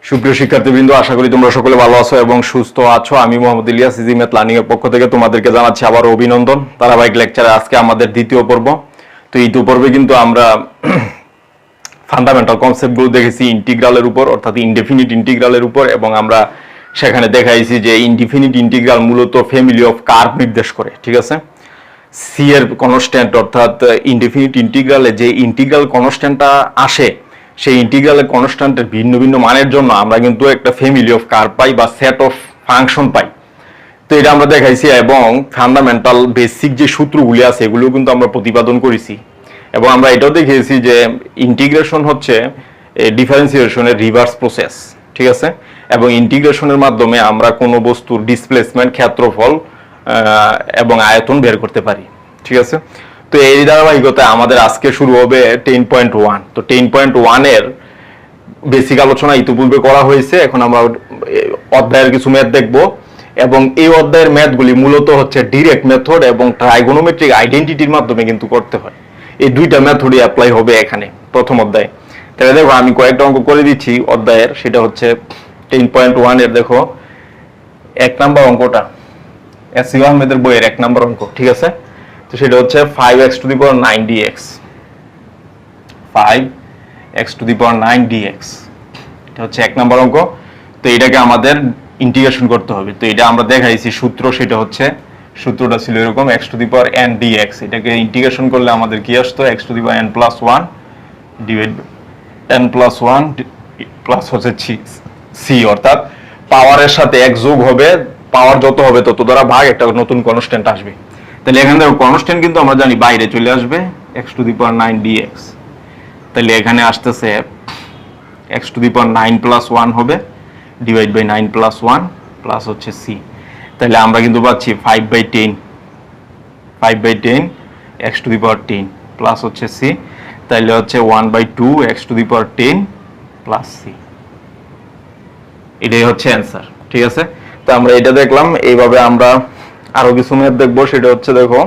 সুপ্রিয় শিক্ষার্থীবৃন্দ, আশা করি তোমরা সকলে ভালো আছো এবং সুস্থ আছো। আমি Mohammad Ilyas, easy math learning এর পক্ষ থেকে তোমাদেরকে জানাচ্ছি আবার অভিনন্দন। ধারাবাহিক লেকচারে আজকে আমাদের দ্বিতীয় পর্ব। তো এই পর্বে কিন্তু আমরা ফান্ডামেন্টাল কনসেপ্টগুলো দেখেছি ইন্টিগ্রালের উপর, অর্থাৎ ইনডেফিনিট ইন্টিগ্রালের উপর, এবং আমরা সেখানে দেখাইছি যে ইনডিফিনিট ইন্টিগ্রাল মূলত ফ্যামিলি অফ কার্ভ নির্দেশ করে। ঠিক আছে, সি এর কনস্ট্যান্ট অর্থাৎ ইনডিফিনিট ইন্টিগ্রালে যে ইন্টিগ্রাল কনস্ট্যান্টটা আসে, সেই ইন্টিগ্রালের কনস্ট্যান্টের ভিন্ন ভিন্ন মানের জন্য আমরা কিন্তু একটা ফ্যামিলি অফ কার্ভ পাই বা সেট অফ ফাংশন পাই। তো এটা আমরা দেখাইছি এবং ফান্ডামেন্টাল বেসিক যে সূত্রগুলি আছে এগুলো কিন্তু আমরা প্রতিপাদন করেছি, এবং আমরা এটাও দেখিয়েছি যে ইন্টিগ্রেশন হচ্ছে ডিফারেন্সিয়েশনের রিভার্স প্রসেস। ঠিক আছে, এবং ইন্টিগ্রেশনের মাধ্যমে আমরা কোনো বস্তুর ডিসপ্লেসমেন্ট, ক্ষেত্রফল এবং আয়তন বের করতে পারি। ঠিক আছে, তো এই ধারাবাহিকতায় আমাদের আজকে শুরু হবে 10.1। তো 10.1 এর বেসিক আলোচনা ইতিপূর্বে করা হয়েছে। এখন আমরা অধ্যায়ের কিছু ম্যাথ দেখব, এবং এই অধ্যায়ের ম্যাথগুলি মূলত হচ্ছে ডিরেক্ট মেথড এবং ট্রাইগোনোমেট্রিক আইডেন্টিটির মাধ্যমে কিন্তু করতে হয়। এই দুইটা মেথডই অ্যাপ্লাই হবে এখানে প্রথম অধ্যায়ে। তাহলে দেখো আমি কয়েকটা অঙ্ক করে দিচ্ছি অধ্যায়ের। সেটা হচ্ছে 10.1 এর দেখো 1 নাম্বার অঙ্কটা এসইউ আহমেদের বইয়ের 1 নাম্বার অঙ্ক। ঠিক আছে, তো সেটা হচ্ছে 5x to the power 9 dx, 5x to the power 9 dx, এটা হচ্ছে 1 নাম্বার অঙ্ক। তো এটাকে আমাদের ইন্টিগ্রেশন করতে হবে। তো এটা আমরা দেখাইছি সূত্র, সেটা হচ্ছে সূত্রটা ছিল এরকম x to the power n dx। এটাকে ইন্টিগ্রেশন করলে আমাদের কি আসতো, x to the power n plus 1 divide n plus 1 plus হচ্ছে c, অর্থাৎ পাওয়ারের সাথে এক যোগ হবে, পাওয়ার যত হবে তত দ্বারা ভাগ, একটা নতুন কনস্ট্যান্ট আসবে। তাহলে এখানে দেখো কনস্ট্যান্ট কিন্তু আমরা জানি বাইরে চলে আসবে, x to the power 9 dx। তাহলে এখানে আসতেছে x to the power 9 plus 1 হবে ডিভাইড বাই 9 plus 1 প্লাস হচ্ছে c। তাহলে আমরা কিন্তু পাচ্ছি 5/10 x to the power 10 plus হচ্ছে c। তাহলে হচ্ছে 1/2 x to the power 10 plus c। এটাই হচ্ছে অ্যান্সার। ঠিক আছে, তো আমরা এটা দেখলাম। এইভাবে আমরা আরো কিছু ম্যাথ দেখবো। সেটা হচ্ছে দেখো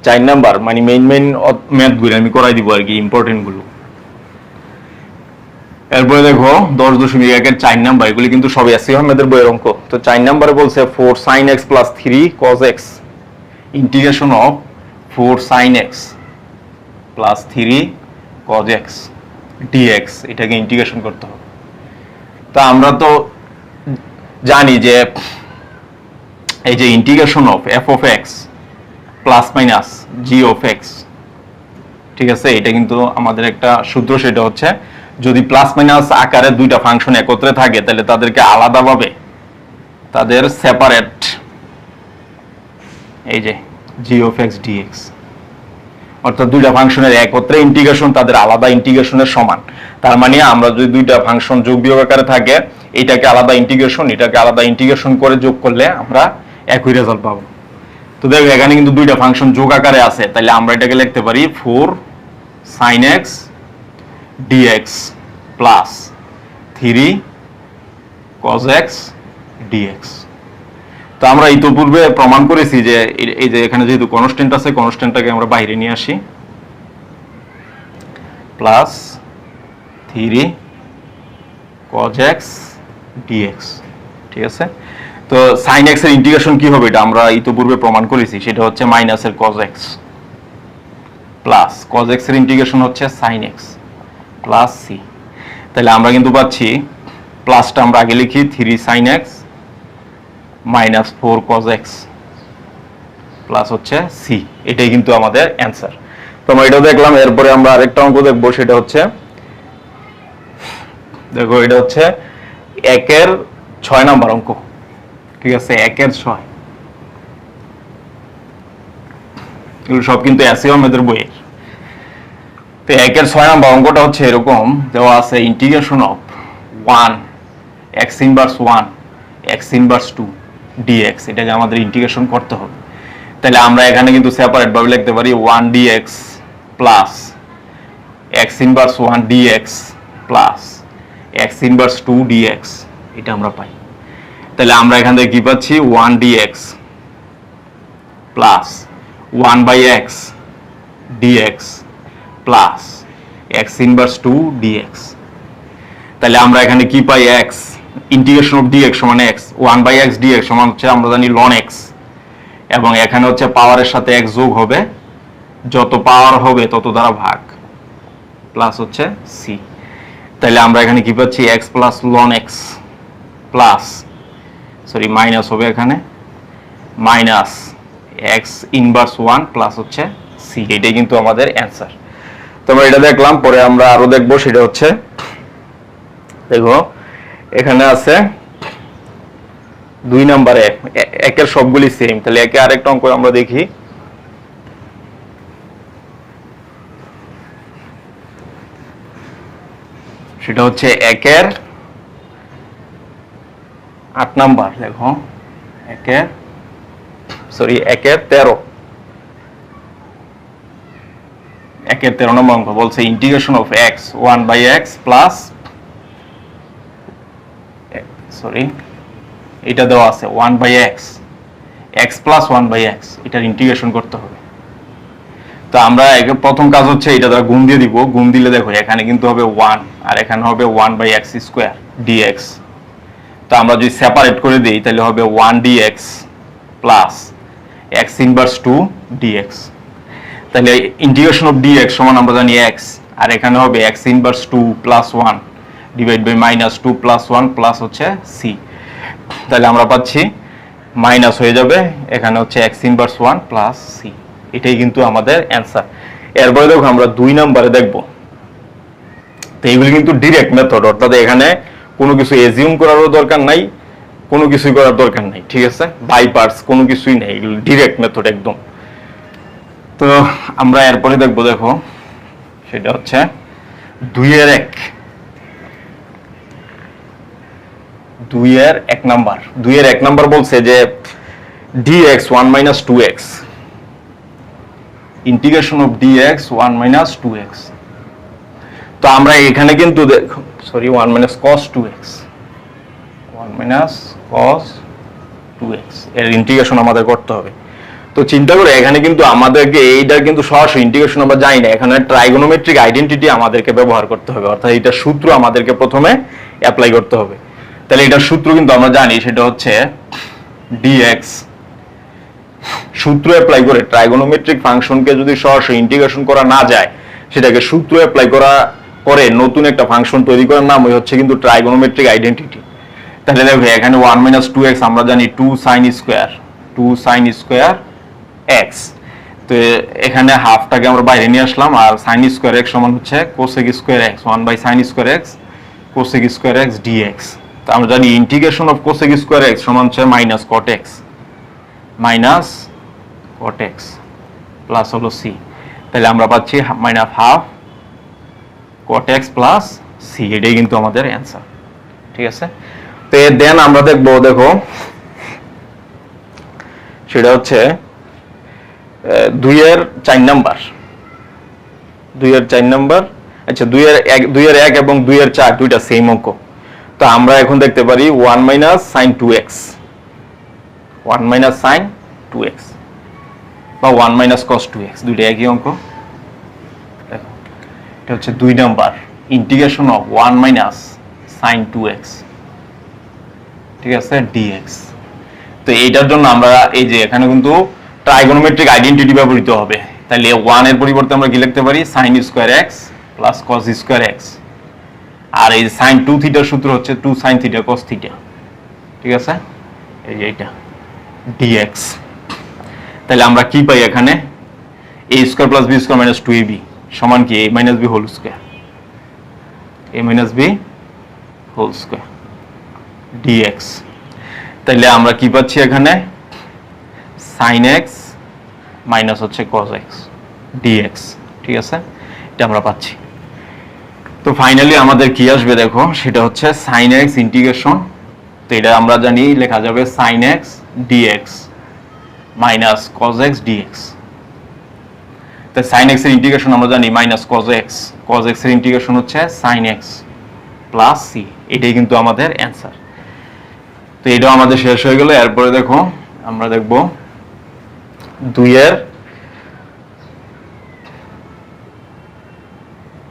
4 নাম্বার, মানে মেইন ম্যাথগুলো আমি করাই দিব আর কি, ইম্পর্টেন্ট গুলো। এরপরে দেখো 10.1 এর 4 নাম্বার, এগুলি কিন্তু সবই এসইউ আহমেদের বইয়ের অঙ্ক। তো 4 নাম্বারে বলছে 4 sin x plus 3 cos x, integration of 4 sin x plus 3 cos x dx, এটাকে ইন্টিগ্রেশন করতে হবে। তা আমরা তো জানি যে এই যে integration of f of x plus minus g of x, ঠিক আছে, এটা কিন্তু আমাদের একটা সূত্র। সেটা হচ্ছে যদি প্লাস মাইনাস আকারে দুইটা ফাংশন একত্রে থাকে তাহলে তাদেরকে আলাদাভাবে, তাদের সেপারেট, এই যে g of x dx, অর্থাৎ দুইটা ফাংশনের একত্রে ইন্টিগ্রেশন তাদের আলাদা ইন্টিগ্রেশনের সমান। তার মানে আমরা যদি দুইটা ফাংশন যোগ বিয়োগ আকারে থাকে, এটাকে আলাদা ইন্টিগ্রেশন, এটাকে আলাদা ইন্টিগ্রেশন করে যোগ করলে আমরা একই রেজাল্ট পাবো। তো দেখো এখানে কিন্তু দুইটা ফাংশন যোগ আকারে আছে, তাহলে আমরা এটাকে লিখতে পারি 4 sin x dx plus 3 cos x dx। তো আমরা ইতিপূর্বে প্রমাণ করেছি যে এই যে এখানে যেহেতু কনস্ট্যান্ট আছে, কনস্ট্যান্টটাকে আমরা বাইরে নিয়ে আসি, প্লাস 3 cos x dx। ঠিক আছে, তো sin x এর ইন্টিগ্রেশন কি হবে এটা আমরা ইতিপূর্বে প্রমাণ করেছি। সেটা হচ্ছে মাইনাসের cos x plus cos x এর ইন্টিগ্রেশন হচ্ছে sin x প্লাস c। তাহলে আমরা কিন্তু পাচ্ছি, প্লাসটা আমরা আগে লিখি 3 sin x minus 4 cos x plus হচ্ছে c। এটাই কিন্তু আমাদের অ্যান্সার। তো আমরা এটাও দেখলাম। এরপরে আমরা আরেকটা অঙ্ক দেখবো। সেটা হচ্ছে দেখো, এটা হচ্ছে 1 এর 6 নাম্বার অঙ্ক। ঠিক আছে, 1 এর 6, এগুলো সব কিন্তু এসইউ আহমেদের বইয়ের। তো 1 এর 6 নাম্বার অঙ্কটা হচ্ছে এরকম দেওয়া আছে, integration of 1 x inverse 1 x inverse 2 dx, এটাকে আমাদের ইন্টিগ্রেশন করতে হবে। তাহলে আমরা এখানে কিন্তু সেপারেট ভাবে লিখতে পারি 1 dx plus x inverse 1 dx plus x inverse 2 dx, এটা আমরা পাই। তাহলে আমরা এখান থেকে কি পাচ্ছি, 1 dx plus 1/x dx plus x inverse 2 dx। তাহলে আমরা এখানে কি পাই x ইন্টিগ্রেশন অফ dx সমান x 1/x dx সমান হচ্ছে আমরা জানি ln x এবং এখানে হচ্ছে পাওয়ারের সাথে x যোগ হবে যত পাওয়ার হবে তত দ্বারা ভাগ প্লাস হচ্ছে c তাহলে আমরা এখানে কি পাচ্ছি x plus ln x plus sorry minus হবে এখানে মাইনাস x ইনভার্স 1 প্লাস হচ্ছে c এটাই কিন্তু আমাদের অ্যানসার। তো আমরা এটা দেখলাম, পরে আমরা আরো দেখব, সেটা হচ্ছে দেখো এখানে আছে 2 নম্বরে একের সবগুলি সেম, তাহলে একে আরেকটা অঙ্ক আমরা দেখি। সেটা হচ্ছে একের 8 নাম্বার, দেখো একের 13 নম্বর অঙ্ক বলছে integration of x 1/x plus এটা দেওয়া আছে 1/x x প্লাস 1/x এটার ইন্টিগ্রেশন করতে হবে। তো আমরা প্রথম কাজ হচ্ছে এটা দ্বারা গুণ দিয়ে দিব, গুণ দিলে দেখো এখানে কিন্তু হবে 1 আর এখানে হবে 1/x স্কয়ার dx। তো আমরা যদি সেপারেট করে দিই তাহলে হবে 1 dx plus x inverse 2 dx। তাহলে ইন্টিগ্রেশন অফ dx সমান আমরা জানি x আর এখানে হবে x inverse 2 plus 1 divide by minus 2 plus 1 plus হচ্ছে c। তাহলে আমরা পাচ্ছি মাইনাস হয়ে যাবে, এখানে হচ্ছে x ইনভার্স 1 প্লাস c, এটাই কিন্তু আমাদের অ্যানসার। এরপরে দেখো আমরা 2 নম্বরে দেখব। তো এইগুলি কিন্তু ডিরেক্ট মেথড, অর্থাৎ এখানে কোনো কিছু এজিউম করারও দরকার নাই, কোনো কিছুই করার দরকার নাই, ঠিক আছে, বাই পার্টস কোনো কিছুই নেই, এগুলো ডিরেক্ট মেথড একদম। তো আমরা এরপরে দেখবো, দেখো সেটা হচ্ছে 2 এর 1 নাম্বার। 2 এর 1 নাম্বার বলছে যে dx 1 minus 2x integration of dx 1 minus 2x। তো আমরা এখানে কিন্তু দেখো 1 minus cos 2x 1 minus cos 2x এর ইন্টিগ্রেশন আমাদের করতে হবে। তো চিন্তা করে এখানে কিন্তু আমাদেরকে এইটার কিন্তু সরাসরি ইন্টিগ্রেশন আমরা জানি না, এখানে ট্রাইগোনোমেট্রিক আইডেন্টিটি আমাদেরকে ব্যবহার করতে হবে, অর্থাৎ এটা সূত্র আমাদেরকে প্রথমে অ্যাপ্লাই করতে হবে। তাহলে এটার সূত্র কিন্তু আমরা জানি, সেটা হচ্ছে dx সূত্র অ্যাপ্লাই করে ট্রাইগোনোমেট্রিক ফাংশনকে যদি সরাসরি ইন্টিগ্রেশন করা না যায়, সেটাকে সূত্র অ্যাপ্লাই করা করে নতুন একটা ফাংশন তৈরি করার নাম হচ্ছে কিন্তু ট্রাইগোনোমেট্রিক আইডেন্টিটি। তাহলে দেখো এখানে 1 minus 2x আমরা জানি 2 sin স্কয়ার x। তো এখানে হাফটাকে আমরা বাইরে নিয়ে আসলাম, আর sin স্কয়ার x সমান হচ্ছে cosec square x 1/sin square x cosec square x dx। তো আমরা জানি integration of cosec square x সমান হচ্ছে মাইনাস cot x প্লাস হলো c। তাহলে আমরা পাচ্ছি minus half cot x plus c, এটাই কিন্তু আমাদের অ্যান্সার, ঠিক আছে। তো দেন আমরা দেখবো, দেখো সেটা হচ্ছে 2 এর 4 নাম্বার। আচ্ছা 2 এর 1 এবং 2 এর 4 দুইটা সেম অঙ্ক। তো আমরা এখন দেখতে পারি 1 minus sin 2x বা 1 minus cos 2x দুইটা একই অঙ্ক। দেখো এটা হচ্ছে 2 number integration of 1 minus sin 2x, ঠিক আছে, dx। তো এইটার জন্য আমরা এই যে এখানে কিন্তু ট্রাইগোনোমেট্রিক আইডেন্টিটি ব্যবহৃত হবে। তাহলে 1 এর পরিবর্তে আমরা কি লিখতে পারি sin square x plus cos square x, আর এই sin 2 থিটার সূত্র হচ্ছে 2 sin থিটা cos থিটা, ঠিক আছে, এই যে এটা dx। তাহলে আমরা কি পাই এখানে a square plus b square minus 2ab সমান কি a minus b whole square dx। তাহলে আমরা কি পাচ্ছি এখানে sin x মাইনাস হচ্ছে cos x dx, ঠিক আছে, এটা আমরা পাচ্ছি। তো ফাইনালি আমাদের কি আসবে দেখো, সেটা হচ্ছে sin x ইন্টিগ্রেশন, তো এটা আমরা জানি লেখা যাবে sin x dx minus cos x dx। তো sin x এর ইন্টিগ্রেশন আমরা জানি মাইনাস cos x এর ইন্টিগ্রেশন হচ্ছে sin x প্লাস c, এটাই কিন্তু আমাদের অ্যান্সার। তো এটাও আমাদের শেষ হয়ে গেল। এরপরে দেখো আমরা দেখব 2 এর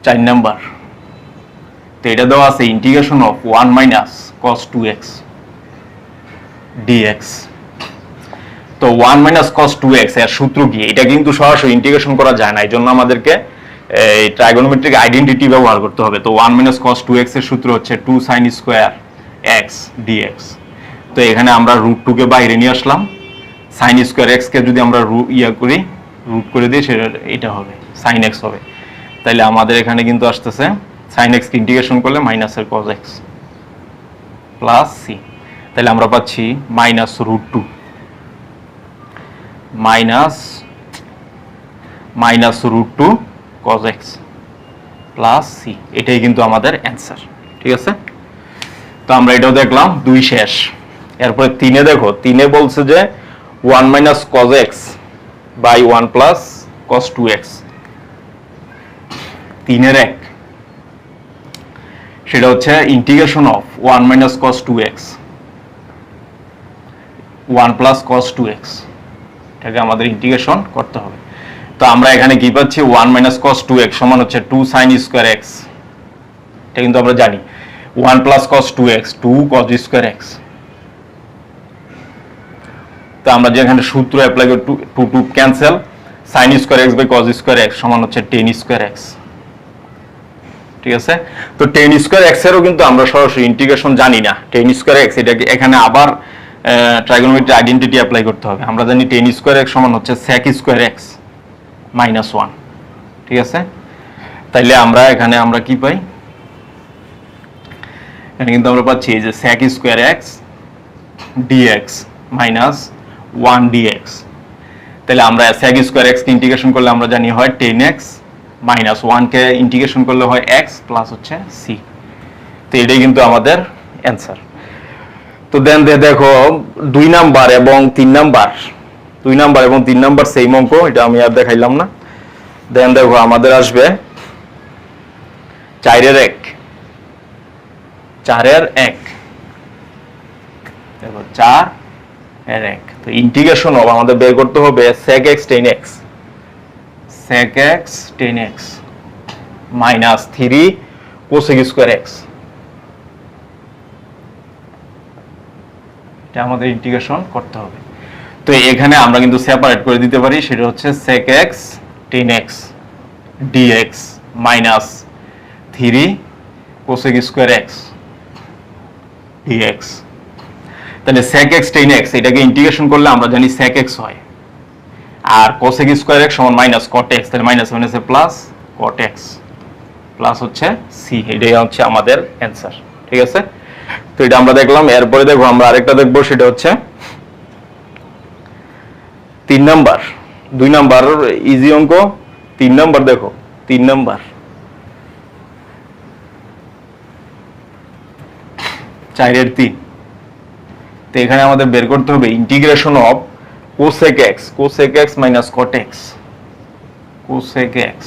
4 নাম্বার। তো এটা দেওয়া আছে integration of 1 minus cos 2x dx। তো 1 মাইনাস cos 2x এর সূত্র কি? এটা কিন্তু সরাসরি ইন্টিগ্রেশন করা যায় না, এই জন্য আমাদেরকে এই ট্রাইগোনোমেট্রিক আইডেন্টিটি ব্যবহার করতে হবে। তো 1 মাইনাস cos 2x এর সূত্র হচ্ছে 2 sin স্কয়ার x dx। তো এখানে আমরা √2 কে বাইরে নিয়ে আসলাম, sin স্কয়ার x কে যদি আমরা রুট করে দিই সেটা এটা হবে sin x হবে। তাহলে আমাদের এখানে কিন্তু আসতেছে sin x কে ইন্টিগ্রেশন করলে মাইনাস এর cos x প্লাস c। তাহলে আমরা পাচ্ছি -√2 -√2 cos x প্লাস c। এটাই কিন্তু আমাদের অ্যান্সার, ঠিক আছে। তো আমরা এটাও দেখলাম, 2 শেষ। এরপরে 3-এ দেখো, 3-এ বলছে যে 1 minus cos x by 1 plus cos 2x। 3-এর 1 সেটা হচ্ছে integration of 1 minus cos 2x 1 plus cos 2x, এটাকে আমাদের ইন্টিগ্রেশন করতে হবে। তো আমরা এখানে কি পাচ্ছি, 1 মাইনাস cos 2x সমান হচ্ছে 2 sin স্কয়ার x। এটা কিন্তু আমরা জানি 1 plus cos 2x 2 cos square x। তো আমরা যে এখানে সূত্র অ্যাপ্লাই করি 2 cancel, sin square x by cos square x সমান হচ্ছে 10 স্কয়ার x, ঠিক আছে। তো 10 স্কয়ার x এরও কিন্তু আমরা সরাসরি ইন্টিগ্রেশন জানি না। 10 স্কয়ার x এটাকে এখানে আবার ট্রাইগোনোমেট্রিক আইডেন্টিটি অ্যাপ্লাই করতে হবে। আমরা জানি 10 স্কয়ার x সমান হচ্ছে sec স্কয়ার x মাইনাস 1, ঠিক আছে। তাইলে আমরা এখানে আমরা কি পাই, এখানে কিন্তু আমরা পাচ্ছি এই যে sec square x dx minus 1 dx। তাহলে আমরা sec স্কয়ার x কে ইন্টিগ্রেশন করলে আমরা জানি হয় 10x মাইনাস 1 কে ইন্টিগ্রেশন করলে হয় x প্লাস হচ্ছে c। তো এটাই কিন্তু আমাদের অ্যান্সার। তো দেন দেখো 2 নাম্বার এবং 3 নাম্বার, 2 নাম্বার এবং 3 নাম্বার সেম অঙ্ক, এটা আমি আর দেখাইলাম না। দেন দেখো আমাদের আসবে 4-এর 1, 4-এর 1 দেখো 4-এর 1। তো ইন্টিগ্রেশন অফ আমাদের বের করতে হবে sec x tan x, sec x tan x minus 3 cosec square x। এটা আমাদের ইন্টিগ্রেশন করতে হবে। তো এখানে আমরা কিন্তু সেপারেট করে দিতে পারি, সেটা হচ্ছে sec x tan x dx minus 3 cosec square x dx। তাহলে sec x tan x এটাকে ইন্টিগ্রেশন করলে আমরা জানি sec x হয়, আর cosec স্কয়ার x সমান মাইনাস cot x। তাহলে মাইনাস মাইনাসে প্লাস cot x প্লাস হচ্ছে c। এটাই হচ্ছে আমাদের অ্যান্সার, ঠিক আছে। তো এটা আমরা দেখলাম। এরপরে দেখো আমরা আরেকটা দেখবো, সেটা হচ্ছে 3 নাম্বার। 2 নাম্বার ইজি অঙ্ক, 3 নাম্বার দেখো, 3 নাম্বার 4-এর 3। তো এখানে আমাদের বের করতে হবে integration of cosec x, cosec x minus cot x, cosec x,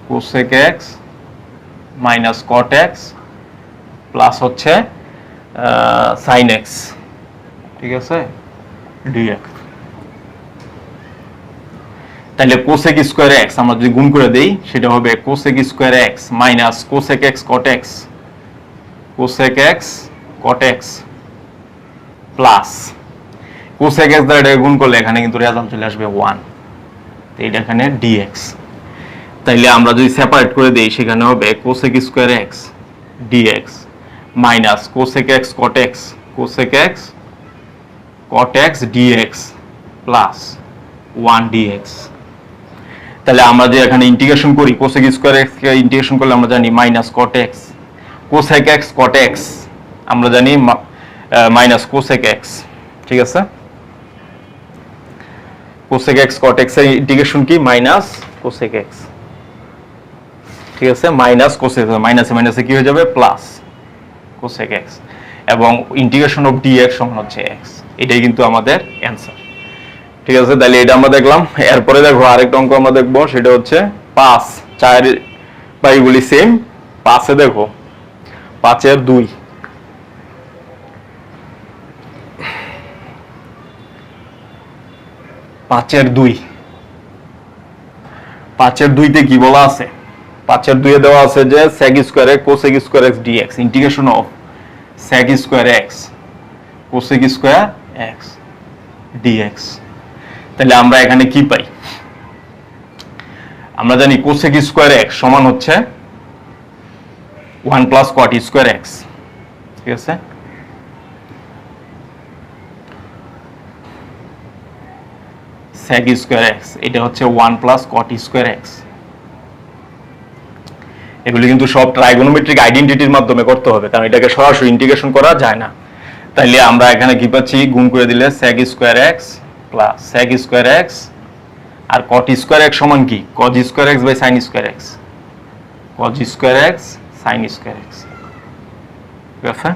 cosec x minus cot x plus হচ্ছে sin x, ঠিক আছে dx। তাহলে cosec স্কয়ার x আমরা যদি গুণ করে দেই সেটা হবে cosec square x minus cosec x cot x, cosec x cot x plus cosec x দ্বারা এটা গুণ করলে এখানে কিন্তু রেজাল্ট চলে আসবে 1। তো এটা এখানে dx। তাইলে আমরা যদি সেপারেট করে দেই সেখানে হবে cosec square x dx minus cosec x cot x, cosec x cot x dx plus 1 dx। তাহলে আমরা যে এখানে ইন্টিগ্রেশন করি cosec স্কয়ার x কে ইন্টিগ্রেশন করলে আমরা জানি minus cot x, cosec x cot x আমরা জানি মাইনাস cosec x, ঠিক আছে। cosec x cot x এর ইন্টিগ্রেশন কি মাইনাস cosec x, ঠিক আছে। মাইনাস cosec, মাইনাসে মাইনাসে কি হয়ে যাবে প্লাস cosec x, এবং ইন্টিগ্রেশন অফ dx সমান হচ্ছে x। এটাই কিন্তু আমাদের অ্যান্সার, ঠিক আছে। তাহলে এটা আমরা দেখলাম। এরপরে দেখো আরেকটা অঙ্ক আমরা দেখবো, সেটা হচ্ছে 5। 4 বাইগুলি সেম। 5-এ দেখো 5-এর 2, 5-এর 2, 5-এর 2-তে কি বলা আছে, 5 এর 2 এ দেওয়া আছে যে sec square x cosec square x dx integration of sec square x cosec square x dx। তাহলে আমরা এখানে কি পাই? আমরা জানি cosec স্কয়ার x সমান হচ্ছে 1 প্লাস cot স্কয়ার x, ঠিক আছে? sec স্কয়ার x এটা হচ্ছে 1 প্লাস cot স্কয়ার x। এগুলি কিন্তু সব ট্রাইগোনোমেট্রিক আইডেন্টিটির মাধ্যমে করতে হবে, কারণ এটাকে সরাসরি ইন্টিগ্রেশন করা যায় না। তাইলে আমরা এখানে কি পাচ্ছি? গুণ করে দিলে sec square x plus sec square x আর cot স্কয়ার x সমান কি? cos square x by sin square x, cos square x sin square x। ঠিক আছে?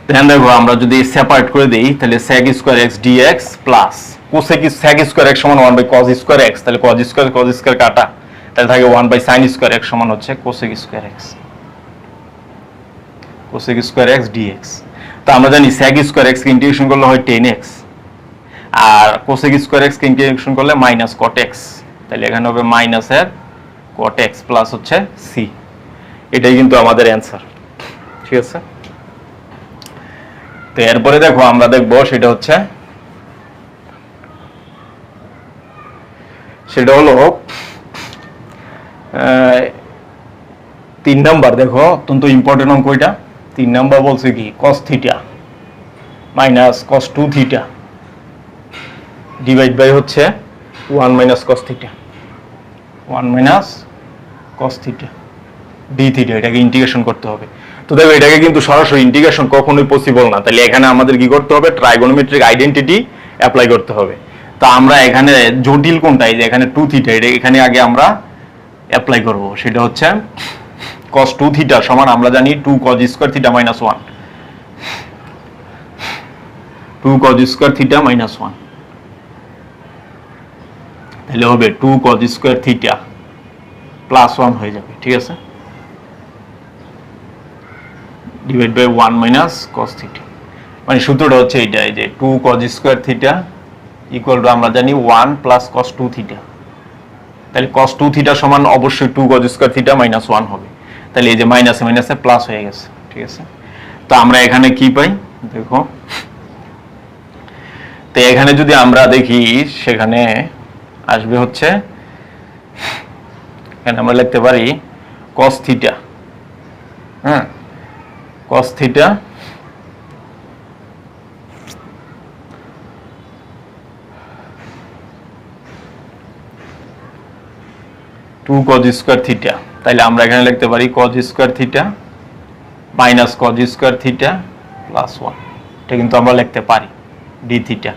ধ্যান দেখো, আমরা যদি সেপারেট করে দেই তাহলে sec square x dx plus cosec square x সমান 1 বাই cos স্কয়ার x, তাহলে cos স্কয়ার কাটা, তাহলে থাকে 1 বাই sin স্কয়ার x সমান হচ্ছে cosec square x, cosec square x dx। তো আমরা জানি sec স্কয়ার x কে ইন্টিগ্রেশন করলে হয় 10x আর cosec স্কয়ার x কে ইন্টিগ্রেশন করলে মাইনাস cot x, তাহলে এখানে হবে মাইনাস এর cot x প্লাস হচ্ছে c। এটাই কিন্তু আমাদের অ্যানসার, ঠিক আছে? তো এরপরে দেখো আমরা দেখবো সেটা হলো 3 নাম্বার। দেখো অত্যন্ত ইম্পর্টেন্ট অঙ্ক এটা। 3 নাম্বার বলছে কি? cos theta minus cos 2 theta divide by হচ্ছে 1 minus cos theta, 1 minus cos theta D theta, এটাকে ইন্টিগ্রেশন করতে হবে। তো দেখো এটাকে কিন্তু সরাসরি ইন্টিগ্রেশন কখনোই পসিবল না, তাহলে এখানে আমাদের কি করতে হবে? ট্রাইগোনোমেট্রিক আইডেন্টিটি অ্যাপ্লাই করতে হবে। তো আমরা এখানে জটিল কোনটা? এই যে এখানে 2 থিটা, এটা এখানে আগে আমরা অ্যাপ্লাই করব। সেটা হচ্ছে cos 2 থিটা সমান আমরা জানি 2 cos square theta minus 1, 2 cos square theta minus 1, তাহলে হবে 2 cos স্কয়ার থিটা প্লাস 1 হয়ে যাবে, ঠিক আছে? Divide by 1 minus cos theta, মানে সূত্রটা হচ্ছে এইটা, এই যে 2 cos square theta equal to আমরা জানি 1 প্লাস cos 2 থিটা, তাহলে cos 2 থিটা সমান অবশ্যই 2 cos স্কয়ার থিটা মাইনাস 1 হবে। তাহলে এই যে মাইনাসে মাইনাসে প্লাস হয়ে গেছে, ঠিক আছে? তো আমরা এখানে কি পাই দেখো, তো এখানে যদি আমরা দেখি সেখানে আসবে হচ্ছে, এখানে আমরা লিখতে পারি cos থিটা, হ্যাঁ cos theta two cos square theta, তাহলে আমরা এখানে লিখতে পারি cos square theta minus cos square theta plus 1, এটা কিন্তু আমরা লিখতে পারি D theta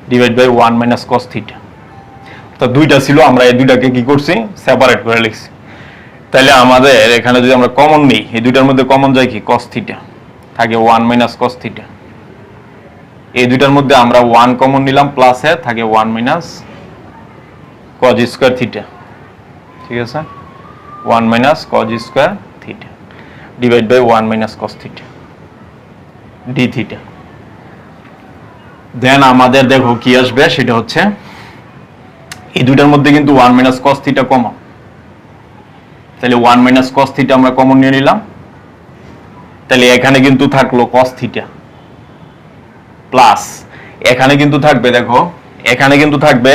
divide by 1 minus cos theta. তো দুইটা ছিল, আমরা এই দুইটাকে কি করছি? সেপারেট করে লিখছি। তাহলে আমাদের এখানে যদি আমরা কমন নিই, এই দুইটার মধ্যে কমন যায় কি? cos থিটা, থাকে 1 মাইনাস cos থিটা। এই দুইটার মধ্যে আমরা 1 কমন নিলাম, প্লাসে থাকে 1 মাইনাস cos স্কয়ার থিটা, ঠিক আছে? 1 minus cos square theta divide by 1 minus cos theta D theta. Then আমাদের দেখো কি আসবে, সেটা হচ্ছে এই দুইটার মধ্যে কিন্তু 1 মাইনাস cos থিটা কমন, তাহলে 1 মাইনাস cos থিটা আমরা কমন নিয়ে নিলাম, তাহলে এখানে কিন্তু থাকলো cos থিটা প্লাস এখানে কিন্তু থাকবে, দেখো এখানে কিন্তু থাকবে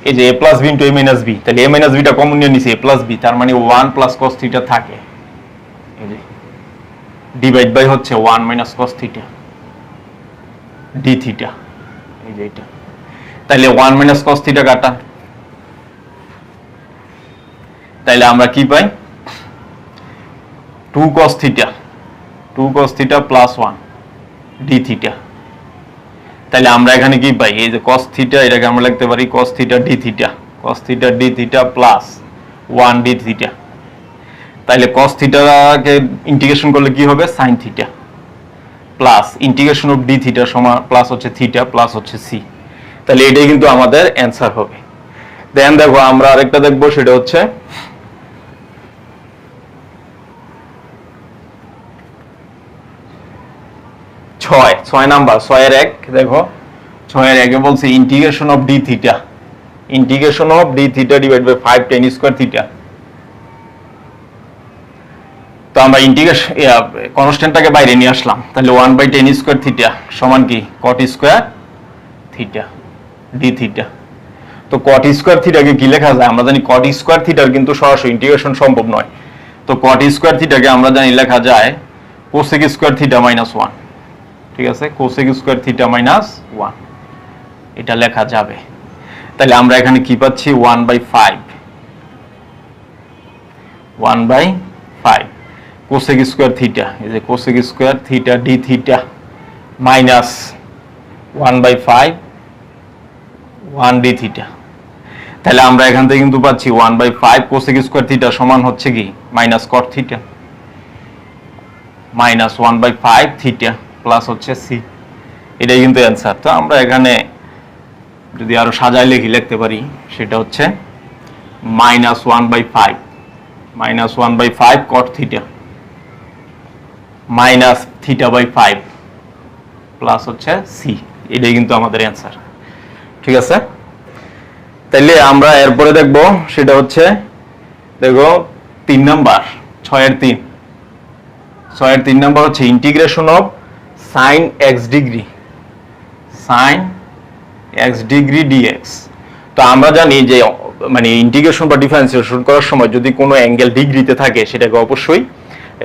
এই যে a plus b into a minus b, তাহলে a মাইনাস b টা কমন নিয়ে নিছি, a প্লাস b, তার মানে 1 প্লাস cos থিটা থাকে, এই যে ডিভাইড বাই হচ্ছে 1 minus cos theta D theta, এই যে এটা। তাহলে 1 মাইনাস cos থিটা কাটা, তাহলে আমরা কি পাই? 2 cos theta plus 1 D theta. তাহলে আমরা এখানে কি পাই? এই যে cos থিটা, এটাকে আমরা লিখতে পারি cos theta D theta plus 1 D theta. তাহলে cos থিটাকে ইন্টিগ্রেশন করলে কি হবে? sin theta plus integration of D theta সমান প্লাস হচ্ছে থিটা প্লাস হচ্ছে c। তাহলে এটাই কিন্তু আমাদের অ্যানসার হবে। দেন দেখো আমরা আরেকটা দেখবো, সেটা হচ্ছে ছয় নাম্বার, 6 এর 1। দেখো 6 এর 1 বলছে integration of D theta integration of D theta divide by 5 tan square theta. তো আমরা ইন্টিগ্রেশন কনস্ট্যান্টটাকে বাইরে নিয়ে আসলাম, তাহলে 1/tan স্কয়ার থিটা সমান কি cot square theta D theta. তো cot স্কয়ার থিটাকে কি লেখা যায়? আমরা জানি cot স্কয়ার থিটার কিন্তু সরাসরি ইন্টিগ্রেশন সম্ভব নয়। তো cot স্কয়ার থিটাকে আমরা জানি লেখা যায় cosec স্কয়ার থিটা মাইনাস 1। ঠিক আছে, cosec স্কয়ার থিটা মাইনাস 1 এটা লেখা যাবে। তাহলে আমরা এখানে কি পাচ্ছি? 1/5 cosec স্কয়ার থিটা, এই যে cosec square theta D theta minus 1/5 1 D theta. তাহলে আমরা এখান থেকে কিন্তু পাচ্ছি 1/5 cosec স্কয়ার থিটা সমান হচ্ছে কি minus cot theta minus 1/5 theta plus হচ্ছে সি। এটাই কিন্তু অ্যান্সার। তো আমরা এখানে যদি আরো সাজায় লিখতে পারি, সেটা হচ্ছে -1/5 cot থিটা মাইনাস θ/5 প্লাস হচ্ছে সি। এটাই কিন্তু আমাদের অ্যান্সার। ঠিক আছে, তাইলে আমরা এরপরে দেখব সেটা হচ্ছে, দেখো 3 নাম্বার 6-এর 3 নাম্বার হচ্ছে integration of sin x degree dx। তো আমরা জানি যে মানে ইন্টিগ্রেশন বা ডিফারেন্সিয়েশন করার সময় যদি কোনো অ্যাঙ্গেল ডিগ্রিতে থাকে সেটাকে অবশ্যই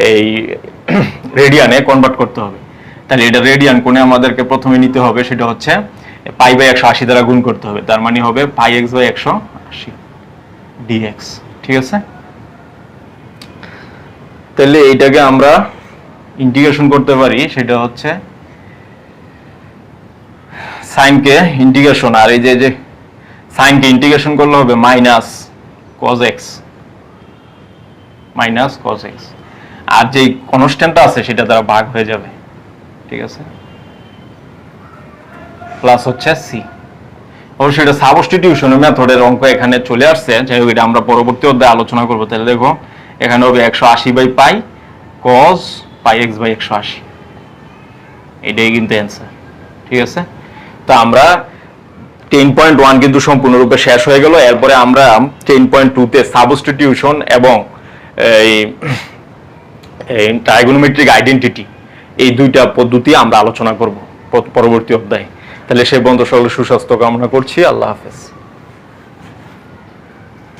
এই রেডিয়ানে কনভার্ট করতে হবে। তাহলে এটা রেডিয়ান কোণে আমাদেরকে প্রথমে নিতে হবে, সেটা হচ্ছে π/180 দ্বারা গুণ করতে হবে, তার মানে হবে πx/180 dx। ঠিক আছে, তাহলে এইটাকে আমরা ইন্টিগ্রেশন করতে পারি, সেটা হচ্ছে সাইনকে ইন্টিগ্রেশন, আর এই যে সাইনকে ইন্টিগ্রেশন করলে হবে মাইনাস cos x, আর যে কনস্ট্যান্টটা আছে সেটা দ্বারা ভাগ হয়ে যাবে। ঠিক আছে, প্লাস হচ্ছে সি। অবশ্যই এটা সাবস্টিটিউশনের মেথডের অঙ্ক এখানে চলে আসছে, যাই হোক এটা আমরা পরবর্তী অধ্যায়ে আলোচনা করবো। তাহলে দেখো এখানে হবে 180/π cos πx/180, এটাই কিন্তু অ্যান্সার। ঠিক আছে, তো আমরা 10.1 কিন্তু সম্পূর্ণরূপে শেষ হয়ে গেল। এরপরে আমরা 10.2 তে সাবস্টিটিউশন এবং এই ট্রাইগোনোমেট্রিক আইডেন্টিটি, এই দুইটা পদ্ধতি আমরা আলোচনা করব পরবর্তী অধ্যায়ে। তাহলে সেই বন্ধু সকলের সুস্বাস্থ্য কামনা করছি। আল্লাহ হাফেজ।